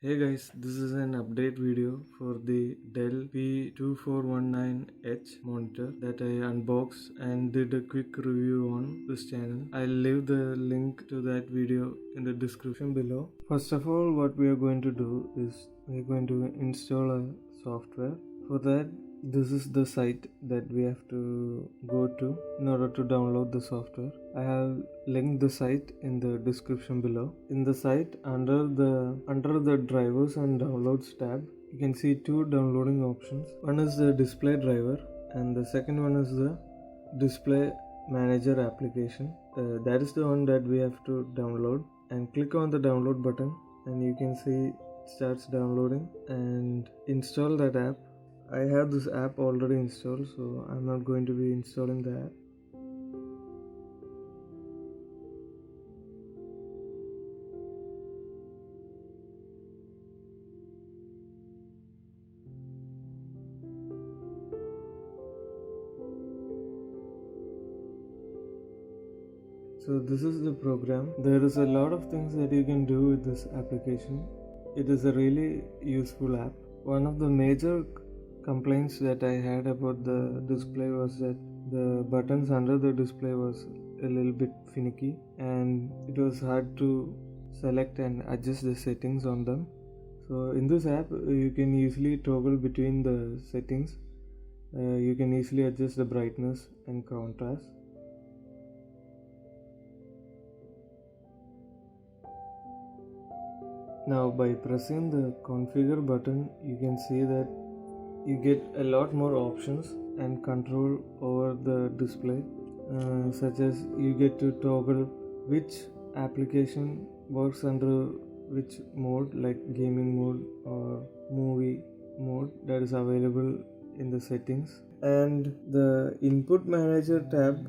Hey guys, this is an update video for the Dell P2419H monitor that I unboxed and did a quick review on this channel. I'll leave the link to that video in the description below. First of all, what we are going to do is we're going to install a software. For that, this is the site that we have to go to in order to download the software. I have linked the site in the description below. In the site, under the drivers and downloads tab, you can see two downloading options. One is the display driver and the second one is the display manager application. That is the one that we have to download, and click on the download button and you can see it starts downloading and install that app. I have this app already installed, so I'm not going to be installing the app. So this is the program. There is a lot of things that you can do with this application. It is a really useful app. One of the major complaints that I had about the display was that the buttons under the display was a little bit finicky and it was hard to select and adjust the settings on them. So in this app you can easily toggle between the settings. You can easily adjust the brightness and contrast. Now by pressing the configure button, you can see that you get a lot more options and control over the display, such as you get to toggle which application works under which mode, like gaming mode or movie mode, that is available in the settings. And the input manager tab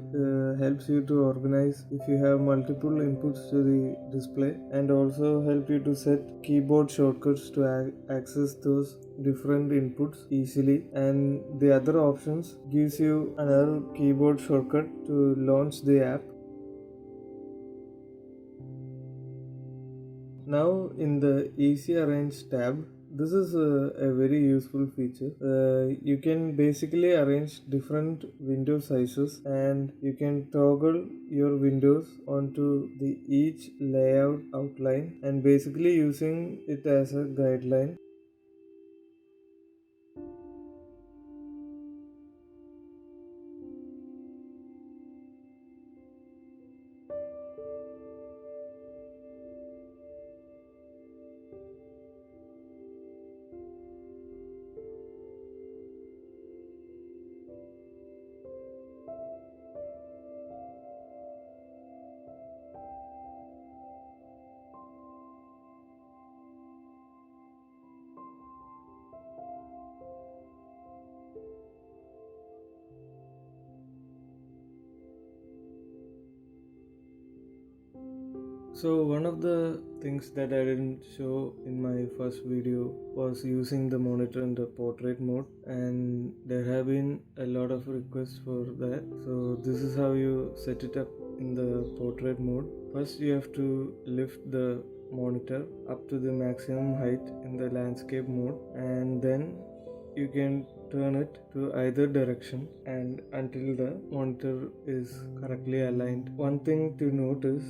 helps you to organize if you have multiple inputs to the display, and also help you to set keyboard shortcuts to access those different inputs easily. And the other options gives you another keyboard shortcut to launch the app. Now in the easy arrange tab, this is a very useful feature. You can basically arrange different window sizes and you can toggle your windows onto the each layout outline, and basically using it as a guideline. So one of the things that I didn't show in my first video was using the monitor in the portrait mode, and there have been a lot of requests for that. So this is how you set it up in the portrait mode. First you have to lift the monitor up to the maximum height in the landscape mode, and then you can turn it to either direction and until the monitor is correctly aligned. One thing to note is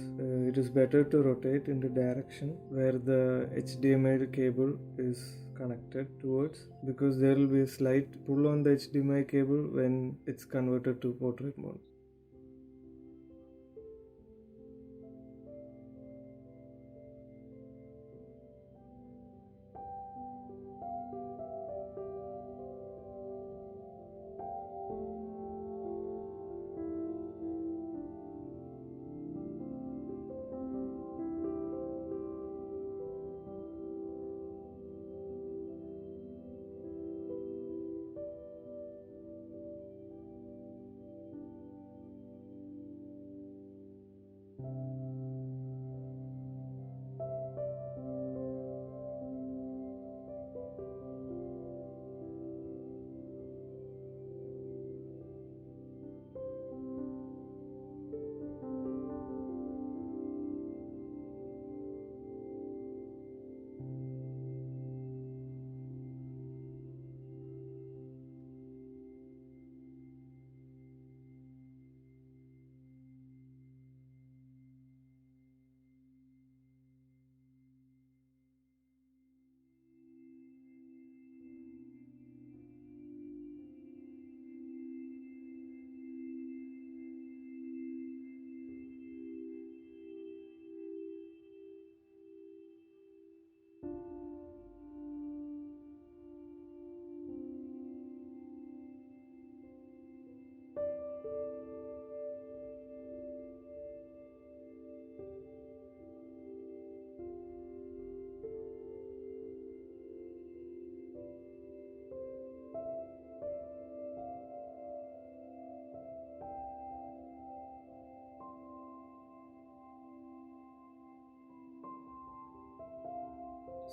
it is better to rotate in the direction where the HDMI cable is connected towards, because there will be a slight pull on the HDMI cable when it's converted to portrait mode.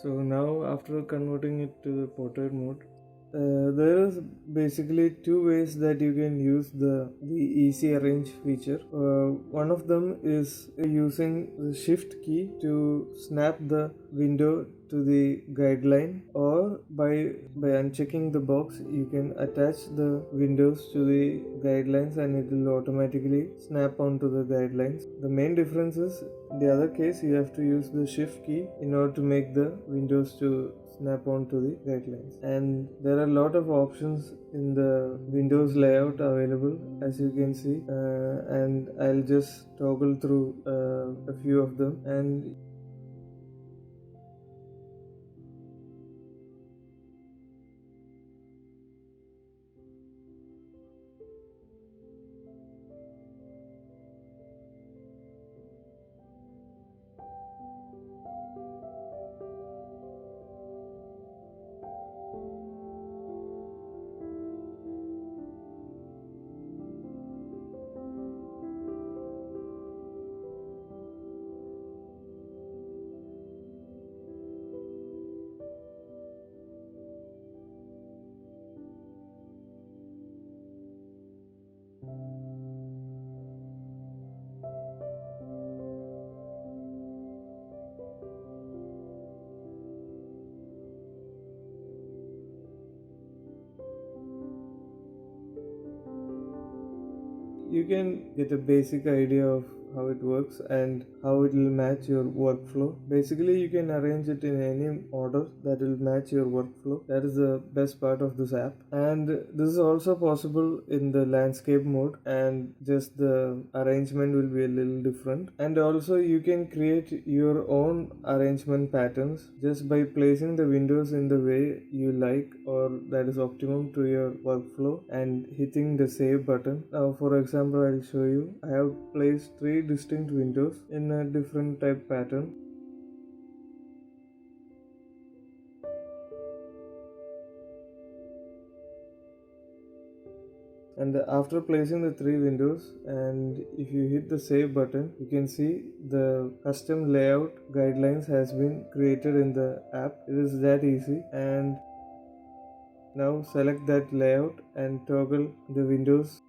So now after converting it to the portrait mode, there is basically two ways that you can use the easy arrange feature. One of them is using the shift key to snap the window to the guideline, or by unchecking the box you can attach the windows to the guidelines and it will automatically snap onto the guidelines. The main difference is, in the other case, you have to use the shift key in order to make the windows to snap onto the guidelines. And there are a lot of options in the Windows layout available, as you can see, and I'll just toggle through a few of them. And you can get a basic idea of how it works and how it will match your workflow. Basically, you can arrange it in any order that will match your workflow. That is the best part of this app. And this is also possible in the landscape mode, and just the arrangement will be a little different. And also you can create your own arrangement patterns just by placing the windows in the way you like or that is optimum to your workflow and hitting the save button. Now for example, I'll show you. I have placed 3 distinct windows in a different type pattern. And after placing the 3 windows, and if you hit the save button, you can see the custom layout guidelines has been created in the app. It is that easy. And now select that layout and toggle the windows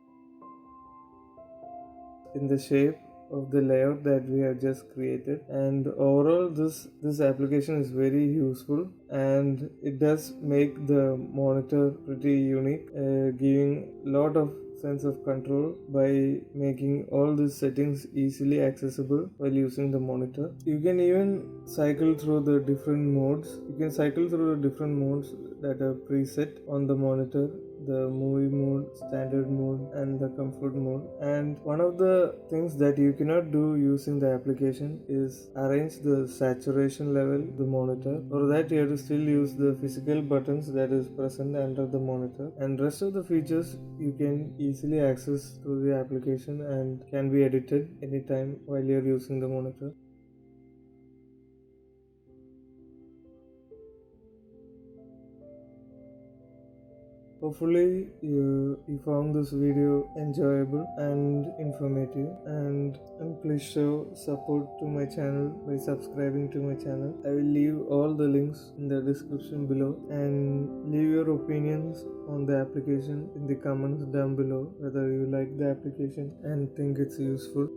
in the shape of the layout that we have just created. And overall this application is very useful, and it does make the monitor pretty unique, giving a lot of sense of control by making all these settings easily accessible while using the monitor. You can even cycle through the different modes. You can cycle through the different modes that are preset on the monitor: the movie mode, standard mode, and the comfort mode. And one of the things that you cannot do using the application is arrange the saturation level of the monitor. For that you have to still use the physical buttons that is present under the monitor, and rest of the features you can easily access through the application and can be edited anytime while you're using the monitor. Hopefully you found this video enjoyable and informative, and please show support to my channel by subscribing to my channel. I will leave all the links in the description below, and leave your opinions on the application in the comments down below, whether you like the application and think it's useful.